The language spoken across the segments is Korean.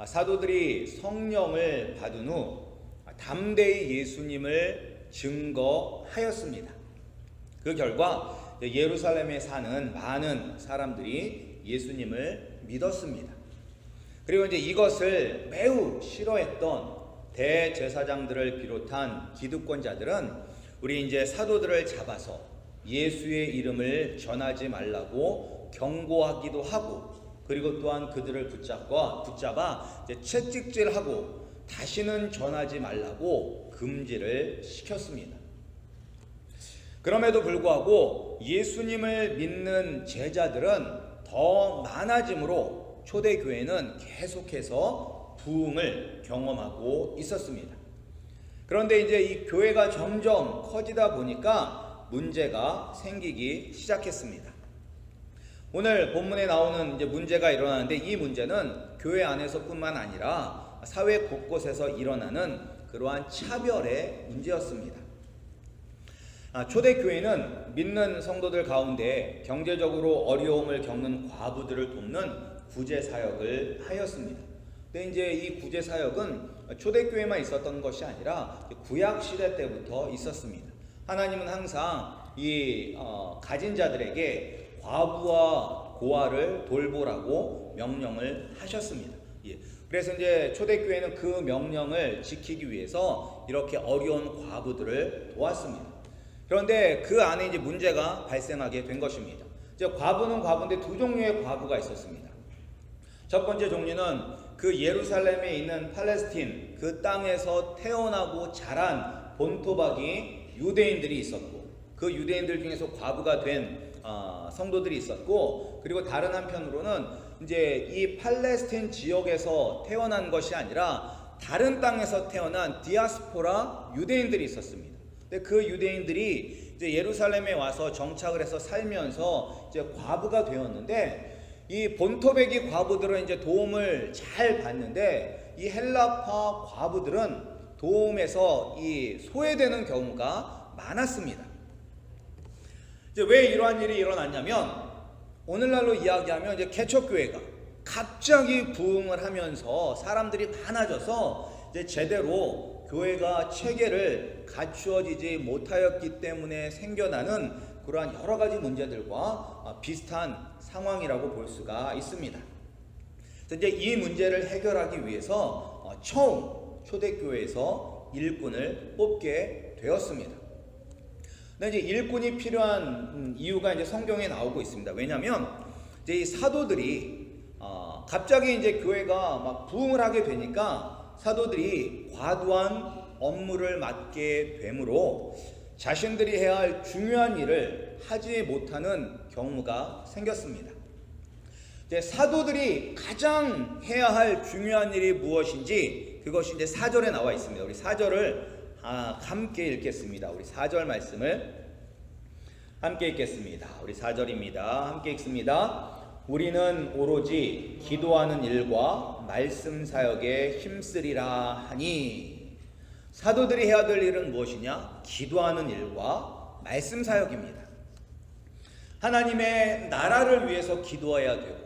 사도들이 성령을 받은 후 담대히 예수님을 증거하였습니다. 그 결과 예루살렘에 사는 많은 사람들이 예수님을 믿었습니다. 그리고 이제 이것을 매우 싫어했던 대제사장들을 비롯한 기득권자들은 우리 이제 사도들을 잡아서 예수의 이름을 전하지 말라고 경고하기도 하고, 그리고 또한 그들을 붙잡아 이제 채찍질하고 다시는 전하지 말라고 금지를 시켰습니다. 그럼에도 불구하고 예수님을 믿는 제자들은 더 많아지므로 초대교회는 계속해서 부흥을 경험하고 있었습니다. 그런데 이제 이 교회가 점점 커지다 보니까 문제가 생기기 시작했습니다. 오늘 본문에 나오는 이제 문제가 일어나는데, 이 문제는 교회 안에서뿐만 아니라 사회 곳곳에서 일어나는 그러한 차별의 문제였습니다. 초대교회는 믿는 성도들 가운데 경제적으로 어려움을 겪는 과부들을 돕는 구제사역을 하였습니다. 근데 이제 이 구제사역은 초대교회만 있었던 것이 아니라 구약시대 때부터 있었습니다. 하나님은 항상 이 가진 자들에게 과부와 고아를 돌보라고 명령을 하셨습니다. 그래서 이제 초대교회는 그 명령을 지키기 위해서 이렇게 어려운 과부들을 도왔습니다. 그런데 그 안에 이제 문제가 발생하게 된 것입니다. 이제 과부는 과부인데 두 종류의 과부가 있었습니다. 첫 번째 종류는 그 예루살렘에 있는 팔레스틴 그 땅에서 태어나고 자란 본토박이 유대인들이 있었고, 그 유대인들 중에서 과부가 된 성도들이 있었고, 그리고 다른 한편으로는 이제 이 팔레스틴 지역에서 태어난 것이 아니라 다른 땅에서 태어난 디아스포라 유대인들이 있었습니다. 근데 그 유대인들이 이제 예루살렘에 와서 정착을 해서 살면서 이제 과부가 되었는데, 이 본토백이 과부들은 이제 도움을 잘 받는데 이 헬라파 과부들은 도움에서 이 소외되는 경우가 많았습니다. 이제 왜 이러한 일이 일어났냐면, 오늘날로 이야기하면 이제 개척교회가 갑자기 부흥을 하면서 사람들이 많아져서 이제 제대로 교회가 체계를 갖추어지지 못하였기 때문에 생겨나는 그러한 여러 가지 문제들과 비슷한 상황이라고 볼 수가 있습니다. 이제 이 문제를 해결하기 위해서 처음 초대교회에서 일꾼을 뽑게 되었습니다. 근데 이제 일꾼이 필요한 이유가 이제 성경에 나오고 있습니다. 왜냐하면 이제 이 사도들이 갑자기 이제 교회가 막 부흥을 하게 되니까 사도들이 과도한 업무를 맡게 되므로 자신들이 해야 할 중요한 일을 하지 못하는 경우가 생겼습니다. 이제 사도들이 가장 해야 할 중요한 일이 무엇인지 그것이 이제 4절에 나와 있습니다. 우리 4절을 함께 읽겠습니다. 우리 4절 말씀을 함께 읽겠습니다. 우리 4절입니다. 함께 읽습니다. 우리는 오로지 기도하는 일과 말씀 사역에 힘쓰리라 하니. 사도들이 해야 될 일은 무엇이냐? 기도하는 일과 말씀 사역입니다. 하나님의 나라를 위해서 기도해야 되고,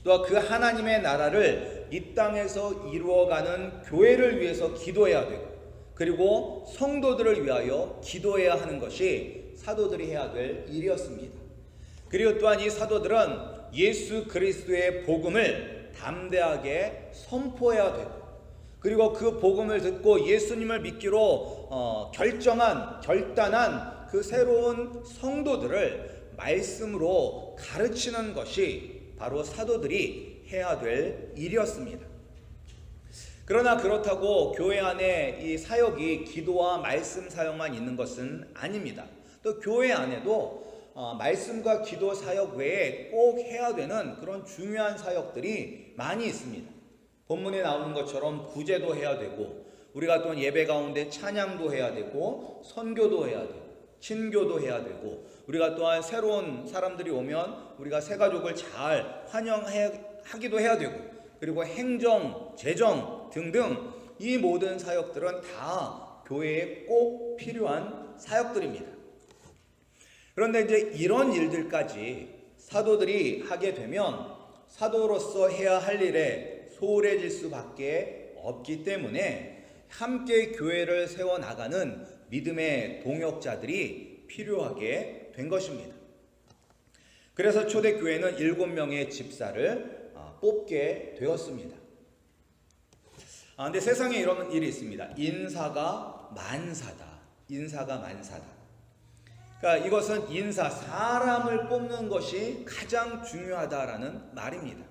또 그 하나님의 나라를 이 땅에서 이루어가는 교회를 위해서 기도해야 되고, 그리고 성도들을 위하여 기도해야 하는 것이 사도들이 해야 될 일이었습니다. 그리고 또한 이 사도들은 예수 그리스도의 복음을 담대하게 선포해야 되고, 그리고 그 복음을 듣고 예수님을 믿기로 결단한 그 새로운 성도들을 말씀으로 가르치는 것이 바로 사도들이 해야 될 일이었습니다. 그러나 그렇다고 교회 안에 이 사역이 기도와 말씀 사역만 있는 것은 아닙니다. 또 교회 안에도 말씀과 기도 사역 외에 꼭 해야 되는 그런 중요한 사역들이 많이 있습니다. 본문에 나오는 것처럼 구제도 해야 되고, 우리가 또 예배 가운데 찬양도 해야 되고, 선교도 해야 되고, 친교도 해야 되고, 우리가 또한 새로운 사람들이 오면 우리가 새 가족을 잘 환영하기도 해야 되고, 그리고 행정, 재정 등등 이 모든 사역들은 다 교회에 꼭 필요한 사역들입니다. 그런데 이제 이런 일들까지 사도들이 하게 되면 사도로서 해야 할 일에 소홀해질 수밖에 없기 때문에 함께 교회를 세워나가는 믿음의 동역자들이 필요하게 된 것입니다. 그래서 초대교회는 7명의 집사를 뽑게 되었습니다. 근데 세상에 이런 일이 있습니다. 인사가 만사다. 인사가 만사다. 그러니까 이것은 사람을 뽑는 것이 가장 중요하다라는 말입니다.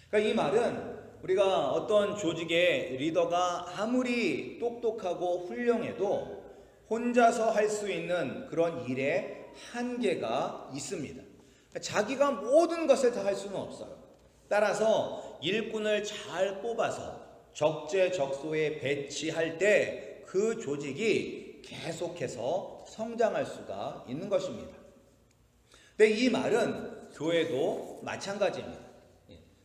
그러니까 이 말은 우리가 어떤 조직의 리더가 아무리 똑똑하고 훌륭해도 혼자서 할 수 있는 그런 일에 한계가 있습니다. 그러니까 자기가 모든 것을 다 할 수는 없어요. 따라서 일꾼을 잘 뽑아서 적재적소에 배치할 때 그 조직이 계속해서 성장할 수가 있는 것입니다. 근데 이 말은 교회도 마찬가지입니다.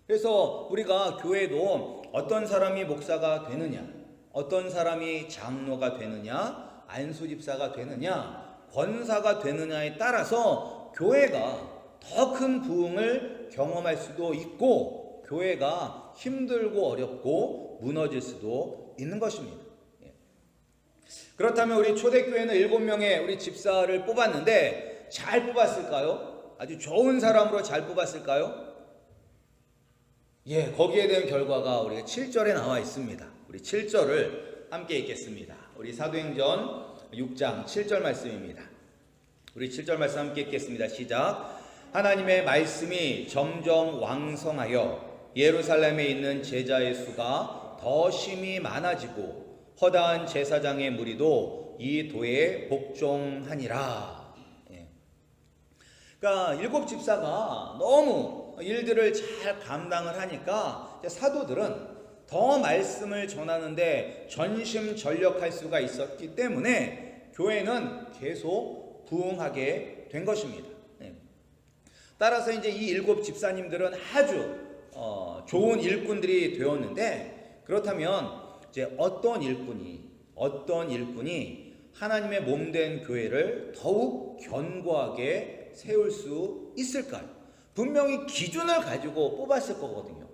그래서 우리가 교회도 어떤 사람이 목사가 되느냐, 어떤 사람이 장로가 되느냐, 안수집사가 되느냐, 권사가 되느냐에 따라서 교회가 더 큰 부흥을 경험할 수도 있고 교회가 힘들고 어렵고 무너질 수도 있는 것입니다. 그렇다면 우리 초대교회는 7명의 우리 집사를 뽑았는데 잘 뽑았을까요? 아주 좋은 사람으로 잘 뽑았을까요? 거기에 대한 결과가 우리가 7절에 나와 있습니다. 우리 7절을 함께 읽겠습니다. 우리 사도행전 6장 7절 말씀입니다. 우리 7절 말씀 함께 읽겠습니다. 시작. 하나님의 말씀이 점점 왕성하여 예루살렘에 있는 제자의 수가 더 심히 많아지고 허다한 제사장의 무리도 이 도에 복종하니라. 그러니까 7 집사가 너무 일들을 잘 감당을 하니까 사도들은 더 말씀을 전하는데 전심전력할 수가 있었기 때문에 교회는 계속 부흥하게 된 것입니다. 따라서 이제 이 7 집사님들은 아주 좋은 일꾼들이 되었는데, 그렇다면 이제 어떤 일꾼이 하나님의 몸된 교회를 더욱 견고하게 세울 수 있을까요? 분명히 기준을 가지고 뽑았을 거거든요.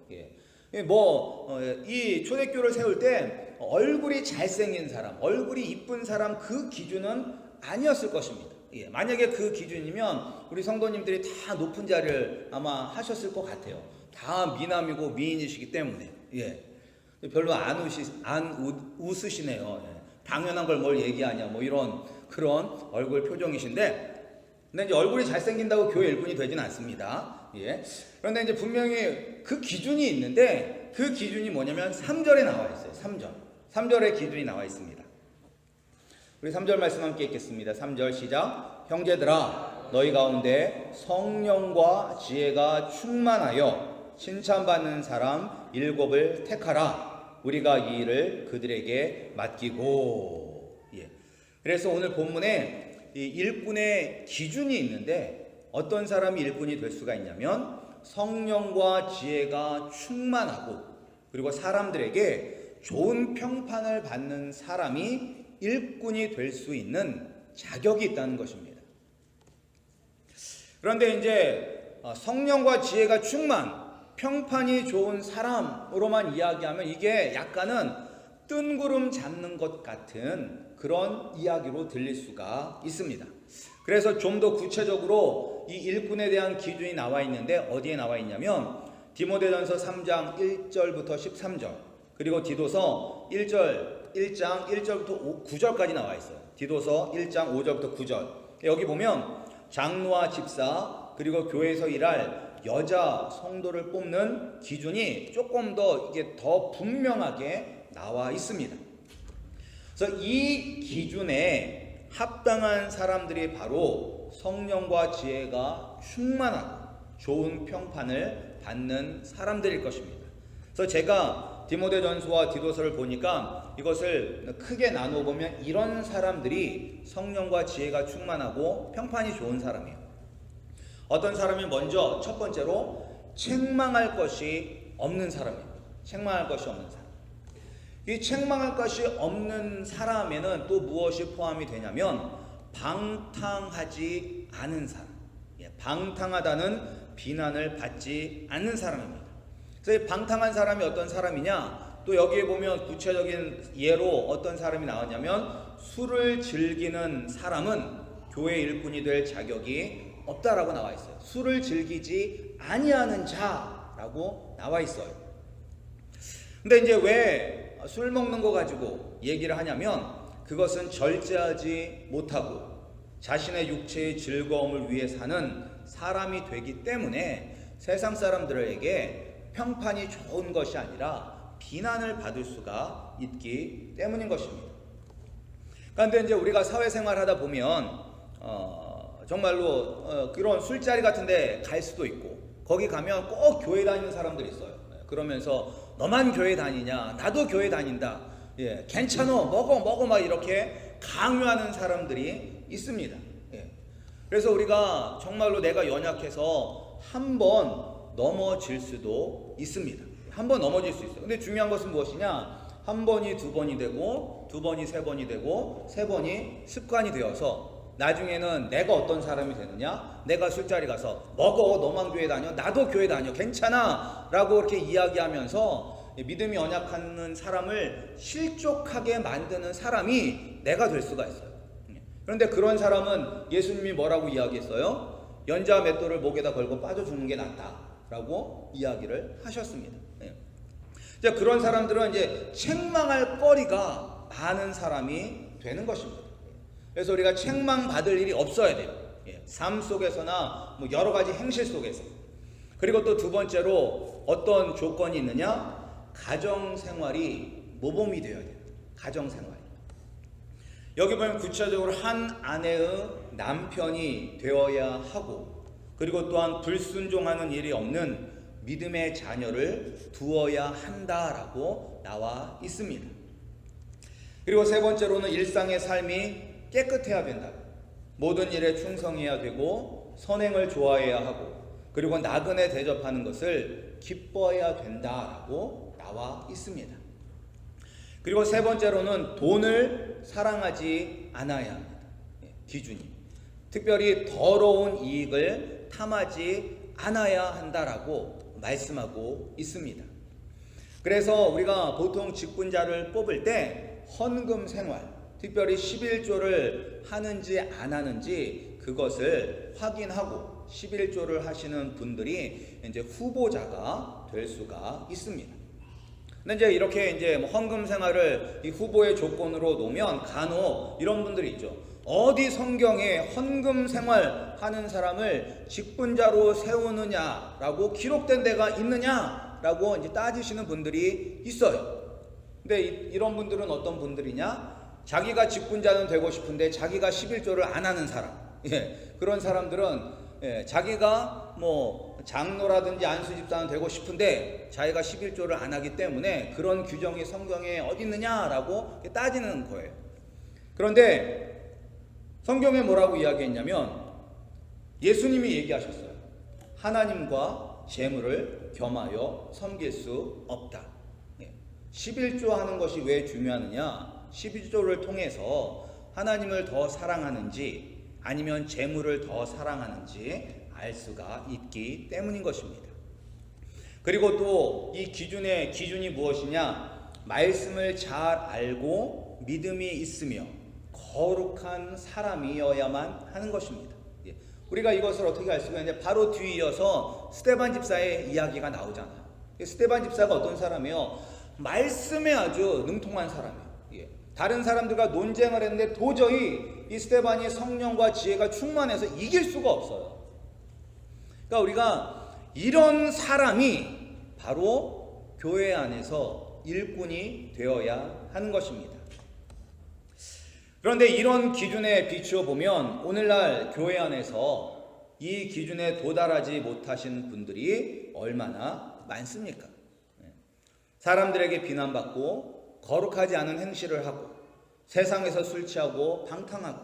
이 초대교회를 세울 때 얼굴이 잘생긴 사람, 얼굴이 이쁜 사람, 그 기준은 아니었을 것입니다. 만약에 그 기준이면 우리 성도님들이 다 높은 자리를 아마 하셨을 것 같아요. 다 미남이고 미인이시기 때문에. 별로 안 웃으시네요. 당연한 걸 뭘 얘기하냐, 뭐 이런 그런 얼굴 표정이신데, 근데 이제 얼굴이 잘생긴다고 교회 일꾼이 되진 않습니다. 그런데 이제 분명히 그 기준이 있는데, 그 기준이 뭐냐면 3절에 나와 있어요. 3절에 기준이 나와 있습니다. 우리 3절 말씀 함께 읽겠습니다. 3절 시작. 형제들아, 너희 가운데 성령과 지혜가 충만하여 칭찬받는 사람 7을 택하라. 우리가 이 일을 그들에게 맡기고. 그래서 오늘 본문에 이 일꾼의 기준이 있는데, 어떤 사람이 일꾼이 될 수가 있냐면 성령과 지혜가 충만하고, 그리고 사람들에게 좋은 평판을 받는 사람이 일꾼이 될 수 있는 자격이 있다는 것입니다. 그런데 이제 성령과 지혜가 충만, 평판이 좋은 사람으로만 이야기하면 이게 약간은 뜬구름 잡는 것 같은 그런 이야기로 들릴 수가 있습니다. 그래서 좀 더 구체적으로 이 일꾼에 대한 기준이 나와 있는데, 어디에 나와 있냐면 디모데전서 3장 1절부터 13절, 그리고 디도서 1장 1절부터 9절까지 나와 있어요. 디도서 1장 5절부터 9절. 여기 보면 장로와 집사, 그리고 교회에서 일할 여자 성도를 뽑는 기준이 조금 더 이게 더 분명하게 나와 있습니다. 그래서 이 기준에 합당한 사람들이 바로 성령과 지혜가 충만하고 좋은 평판을 받는 사람들일 것입니다. 그래서 제가 디모데전서와 디도서를 보니까 이것을 크게 나누어 보면 이런 사람들이 성령과 지혜가 충만하고 평판이 좋은 사람이에요. 어떤 사람이 먼저 첫 번째로 책망할 것이 없는 사람입니다. 책망할 것이 없는 사람. 이 책망할 것이 없는 사람에는 또 무엇이 포함이 되냐면 방탕하지 않은 사람. 방탕하다는 비난을 받지 않는 사람입니다. 그래서 방탕한 사람이 어떤 사람이냐? 또 여기에 보면 구체적인 예로 어떤 사람이 나왔냐면 술을 즐기는 사람은 교회 일꾼이 될 자격이 없다라고 나와 있어요. 술을 즐기지 아니하는 자라고 나와 있어요. 근데 이제 왜 술 먹는 거 가지고 얘기를 하냐면 그것은 절제하지 못하고 자신의 육체의 즐거움을 위해 사는 사람이 되기 때문에 세상 사람들에게 평판이 좋은 것이 아니라 비난을 받을 수가 있기 때문인 것입니다. 그런데 이제 우리가 사회생활 하다 보면 정말로 그런 술자리 같은데 갈 수도 있고 거기 가면 꼭 교회 다니는 사람들이 있어요. 그러면서 너만 교회 다니냐? 나도 교회 다닌다. 예, 괜찮어, 먹어 막 이렇게 강요하는 사람들이 있습니다. 예. 그래서 우리가 정말로 내가 연약해서 한번 넘어질 수도 있습니다. 한번 넘어질 수 있어요. 근데 중요한 것은 무엇이냐? 한 번이 두 번이 되고 두 번이 세 번이 되고 세 번이 습관이 되어서 나중에는 내가 어떤 사람이 되느냐? 내가 술자리 가서 먹어, 너만 교회 다녀, 나도 교회 다녀, 괜찮아 라고 이렇게 이야기하면서 믿음이 연약한 사람을 실족하게 만드는 사람이 내가 될 수가 있어요. 그런데 그런 사람은 예수님이 뭐라고 이야기했어요? 연자 맷돌을 목에다 걸고 빠져 죽는 게 낫다 라고 이야기를 하셨습니다. 이제 그런 사람들은 이제 책망할 거리가 많은 사람이 되는 것입니다. 그래서 우리가 책망받을 일이 없어야 돼요. 삶 속에서나 뭐 여러 가지 행실 속에서. 그리고 또 두 번째로 어떤 조건이 있느냐? 가정생활이 모범이 되어야 돼요. 가정생활. 여기 보면 구체적으로 한 아내의 남편이 되어야 하고 그리고 또한 불순종하는 일이 없는 믿음의 자녀를 두어야 한다라고 나와 있습니다. 그리고 세 번째로는 일상의 삶이 깨끗해야 된다. 모든 일에 충성해야 되고 선행을 좋아해야 하고 그리고 나그네 대접하는 것을 기뻐해야 된다라고 나와 있습니다. 그리고 세 번째로는 돈을 사랑하지 않아야 합니다. 기준이. 특별히 더러운 이익을 탐하지 않아야 한다라고 말씀하고 있습니다. 그래서 우리가 보통 직분자를 뽑을 때 헌금 생활, 특별히 11조를 하는지 안 하는지 그것을 확인하고 11조를 하시는 분들이 이제 후보자가 될 수가 있습니다. 근데 이제 이렇게 이제 헌금 생활을 이 후보의 조건으로 놓으면 간혹 이런 분들이 있죠. 어디 성경에 헌금 생활 하는 사람을 직분자로 세우느냐라고 기록된 데가 있느냐라고 이제 따지시는 분들이 있어요. 근데 이런 분들은 어떤 분들이냐? 자기가 직분자는 되고 싶은데 자기가 11조를 안 하는 사람. 그런 사람들은 자기가 뭐 장로라든지 안수집사는 되고 싶은데 자기가 11조를 안 하기 때문에 그런 규정이 성경에 어디 있느냐라고 따지는 거예요. 그런데 성경에 뭐라고 이야기했냐면 예수님이 얘기하셨어요. 하나님과 재물을 겸하여 섬길 수 없다. 11조 하는 것이 왜 중요하느냐? 11조를 통해서 하나님을 더 사랑하는지 아니면 재물을 더 사랑하는지 알 수가 있기 때문인 것입니다. 그리고 또 이 기준이 무엇이냐? 말씀을 잘 알고 믿음이 있으며 거룩한 사람이어야만 하는 것입니다. 우리가 이것을 어떻게 알 수가 있느냐? 바로 뒤에 이어서 스데반 집사의 이야기가 나오잖아요. 스데반 집사가 어떤 사람이에요? 말씀에 아주 능통한 사람이에요. 다른 사람들과 논쟁을 했는데 도저히 이 스데반이 성령과 지혜가 충만해서 이길 수가 없어요. 그러니까 우리가 이런 사람이 바로 교회 안에서 일꾼이 되어야 하는 것입니다. 그런데 이런 기준에 비추어 보면 오늘날 교회 안에서 이 기준에 도달하지 못하신 분들이 얼마나 많습니까? 사람들에게 비난받고 거룩하지 않은 행실을 하고 세상에서 술 취하고 방탕하고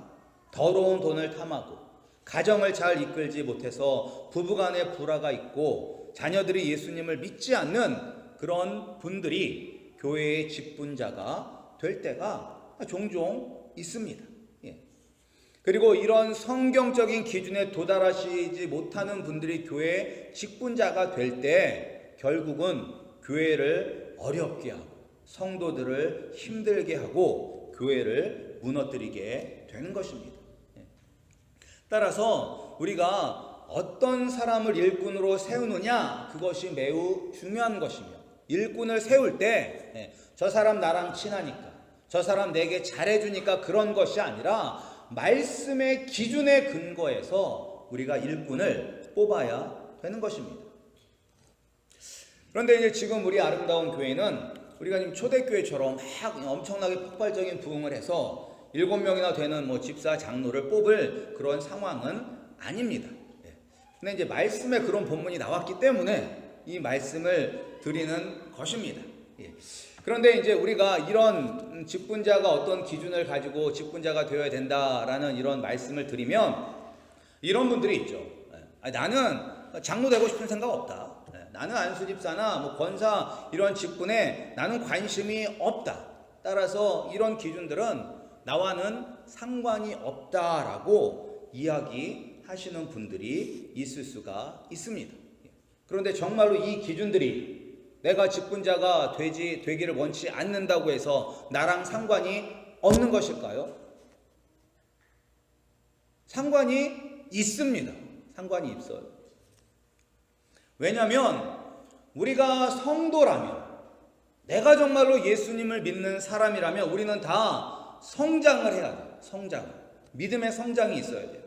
더러운 돈을 탐하고 가정을 잘 이끌지 못해서 부부간에 불화가 있고 자녀들이 예수님을 믿지 않는 그런 분들이 교회의 직분자가 될 때가 종종 있습니다. 그리고 이런 성경적인 기준에 도달하시지 못하는 분들이 교회의 직분자가 될 때 결국은 교회를 어렵게 하고 성도들을 힘들게 하고 교회를 무너뜨리게 되는 것입니다. 따라서 우리가 어떤 사람을 일꾼으로 세우느냐, 그것이 매우 중요한 것이며, 일꾼을 세울 때 저 사람 나랑 친하니까, 저 사람 내게 잘해주니까 그런 것이 아니라 말씀의 기준에 근거해서 우리가 일꾼을 뽑아야 되는 것입니다. 그런데 이제 지금 우리 아름다운 교회는 우리가 지금 초대교회처럼 막 엄청나게 폭발적인 부흥을 해서 7명이나 되는 집사 장로를 뽑을 그런 상황은 아닙니다. 근데 이제 말씀에 그런 본문이 나왔기 때문에 이 말씀을 드리는 것입니다. 그런데 이제 우리가 이런 직분자가 어떤 기준을 가지고 직분자가 되어야 된다라는 이런 말씀을 드리면 이런 분들이 있죠. 나는 장로 되고 싶은 생각 없다. 나는 안수집사나 권사 이런 직분에 나는 관심이 없다. 따라서 이런 기준들은 나와는 상관이 없다라고 이야기하시는 분들이 있을 수가 있습니다. 그런데 정말로 이 기준들이 내가 직분자가 되기를 원치 않는다고 해서 나랑 상관이 없는 것일까요? 상관이 있습니다. 상관이 있어요. 왜냐하면 우리가 성도라면, 내가 정말로 예수님을 믿는 사람이라면 우리는 다 성장을 해야 돼요. 믿음의 성장이 있어야 돼요.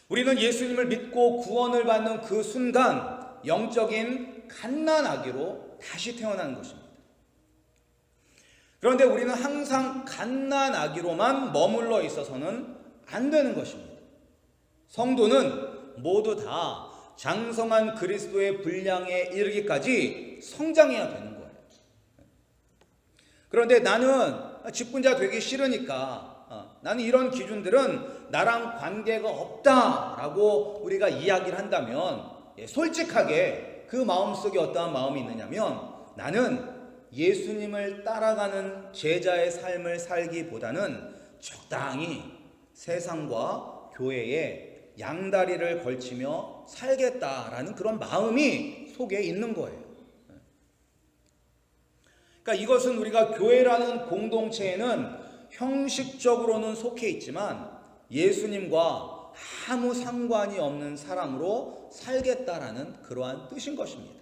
우리는 예수님을 믿고 구원을 받는 그 순간 영적인 갓난아기로 다시 태어나는 것입니다. 그런데 우리는 항상 갓난아기로만 머물러 있어서는 안 되는 것입니다. 성도는 모두 다 장성한 그리스도의 분량에 이르기까지 성장해야 되는 거예요. 그런데 나는 직분자 되기 싫으니까, 나는 이런 기준들은 나랑 관계가 없다라고 우리가 이야기를 한다면, 솔직하게 그 마음속에 어떠한 마음이 있느냐면, 나는 예수님을 따라가는 제자의 삶을 살기보다는 적당히 세상과 교회에 양다리를 걸치며 살겠다라는 그런 마음이 속에 있는 거예요. 그러니까 이것은 우리가 교회라는 공동체에는 형식적으로는 속해 있지만 예수님과 아무 상관이 없는 사람으로 살겠다라는 그러한 뜻인 것입니다.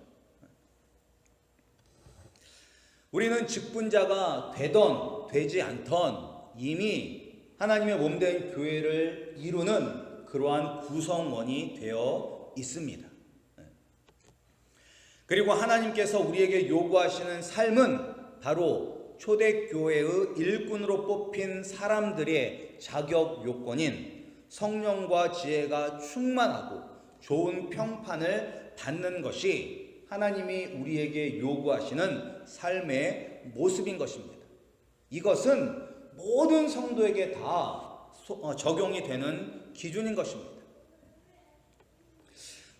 우리는 직분자가 되던 되지 않던 이미 하나님의 몸된 교회를 이루는 그러한 구성원이 되어 있습니다. 그리고 하나님께서 우리에게 요구하시는 삶은 바로 초대교회의 일꾼으로 뽑힌 사람들의 자격 요건인 성령과 지혜가 충만하고 좋은 평판을 받는 것이 하나님이 우리에게 요구하시는 삶의 모습인 것입니다. 이것은 모든 성도에게 다 적용이 되는 기준인 것입니다.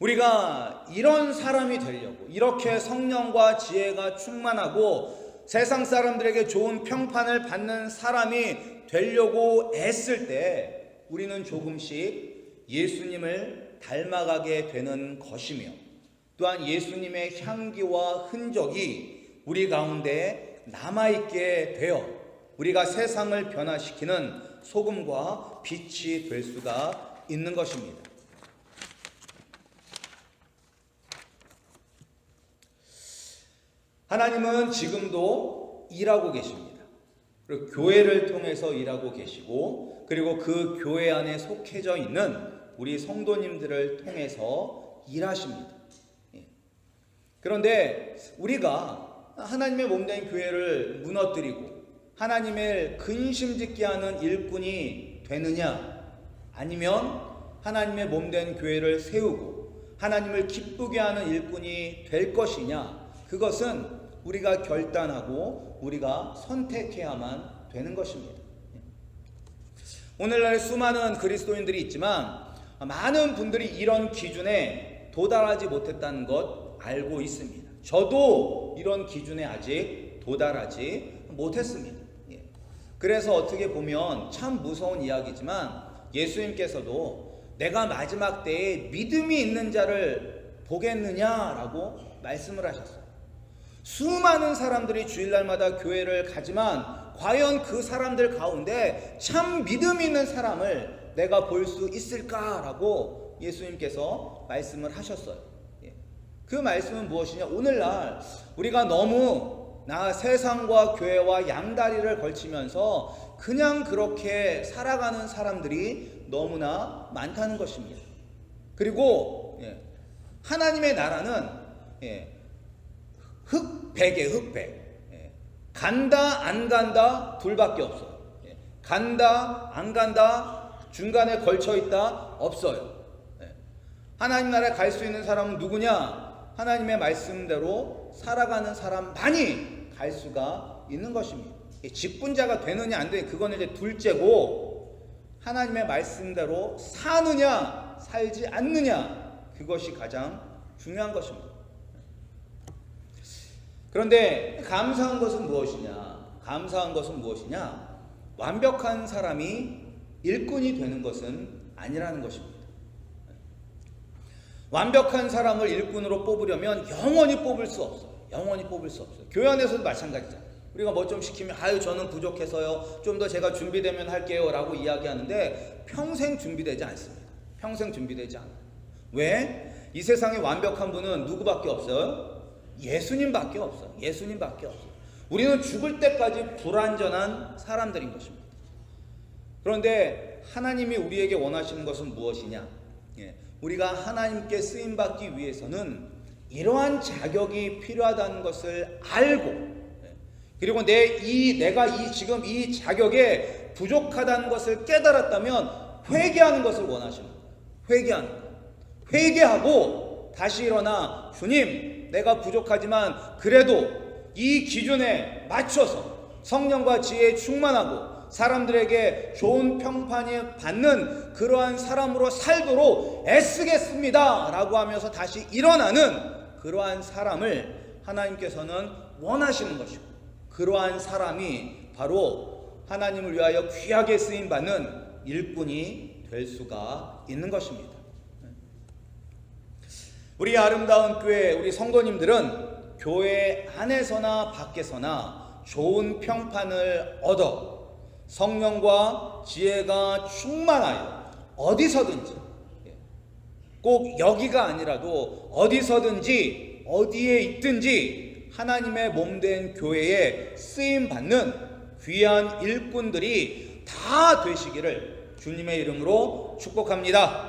우리가 이런 사람이 되려고, 이렇게 성령과 지혜가 충만하고 세상 사람들에게 좋은 평판을 받는 사람이 되려고 애쓸 때 우리는 조금씩 예수님을 닮아가게 되는 것이며, 또한 예수님의 향기와 흔적이 우리 가운데 남아있게 되어 우리가 세상을 변화시키는 소금과 빛이 될 수가 있는 것입니다. 하나님은 지금도 일하고 계십니다. 그리고 교회를 통해서 일하고 계시고, 그리고 그 교회 안에 속해져 있는 우리 성도님들을 통해서 일하십니다. 그런데 우리가 하나님의 몸된 교회를 무너뜨리고 하나님을 근심짓게 하는 일꾼이 되느냐, 아니면 하나님의 몸된 교회를 세우고 하나님을 기쁘게 하는 일꾼이 될 것이냐, 그것은 우리가 결단하고 우리가 선택해야만 되는 것입니다. 오늘날 수많은 그리스도인들이 있지만 많은 분들이 이런 기준에 도달하지 못했다는 것 알고 있습니다. 저도 이런 기준에 아직 도달하지 못했습니다. 그래서 어떻게 보면 참 무서운 이야기지만 예수님께서도 내가 마지막 때에 믿음이 있는 자를 보겠느냐라고 말씀을 하셨어요. 수많은 사람들이 주일날마다 교회를 가지만 과연 그 사람들 가운데 참 믿음 있는 사람을 내가 볼 수 있을까라고 예수님께서 말씀을 하셨어요. 그 말씀은 무엇이냐? 오늘날 우리가 너무 세상과 교회와 양다리를 걸치면서 그냥 그렇게 살아가는 사람들이 너무나 많다는 것입니다. 그리고 하나님의 나라는 흑백이에요. 흑백. 간다 안 간다 둘밖에 없어요. 간다 안 간다 중간에 걸쳐있다 없어요. 하나님 나라에 갈 수 있는 사람은 누구냐? 하나님의 말씀대로 살아가는 사람만이 갈 수가 있는 것입니다. 직분자가 되느냐 안 되느냐 그건 이제 둘째고, 하나님의 말씀대로 사느냐 살지 않느냐 그것이 가장 중요한 것입니다. 그런데 감사한 것은 무엇이냐? 감사한 것은 무엇이냐? 완벽한 사람이 일꾼이 되는 것은 아니라는 것입니다. 완벽한 사람을 일꾼으로 뽑으려면 영원히 뽑을 수 없어요. 영원히 뽑을 수 없어요. 교회 안에서도 마찬가지잖아요. 우리가 뭐 좀 시키면 저는 부족해서요, 좀 더 제가 준비되면 할게요 라고 이야기하는데 평생 준비되지 않습니다. 평생 준비되지 않아요. 왜? 이 세상에 완벽한 분은 누구밖에 없어요? 예수님밖에 없어요. 예수님밖에 없어요. 우리는 죽을 때까지 불완전한 사람들인 것입니다. 그런데 하나님이 우리에게 원하시는 것은 무엇이냐? 우리가 하나님께 쓰임받기 위해서는 이러한 자격이 필요하다는 것을 알고, 그리고 내가 지금 이 자격에 부족하다는 것을 깨달았다면 회개하는 것을 원하십니다. 회개하는 것. 회개하고 다시 일어나 주님, 내가 부족하지만 그래도 이 기준에 맞춰서 성령과 지혜에 충만하고 사람들에게 좋은 평판을 받는 그러한 사람으로 살도록 애쓰겠습니다 라고 하면서 다시 일어나는 그러한 사람을 하나님께서는 원하시는 것이고, 그러한 사람이 바로 하나님을 위하여 귀하게 쓰임받는 일꾼이 될 수가 있는 것입니다. 우리 아름다운 교회, 우리 성도님들은 교회 안에서나 밖에서나 좋은 평판을 얻어 성령과 지혜가 충만하여 어디서든지, 꼭 여기가 아니라도 어디서든지 어디에 있든지 하나님의 몸된 교회에 쓰임받는 귀한 일꾼들이 다 되시기를 주님의 이름으로 축복합니다.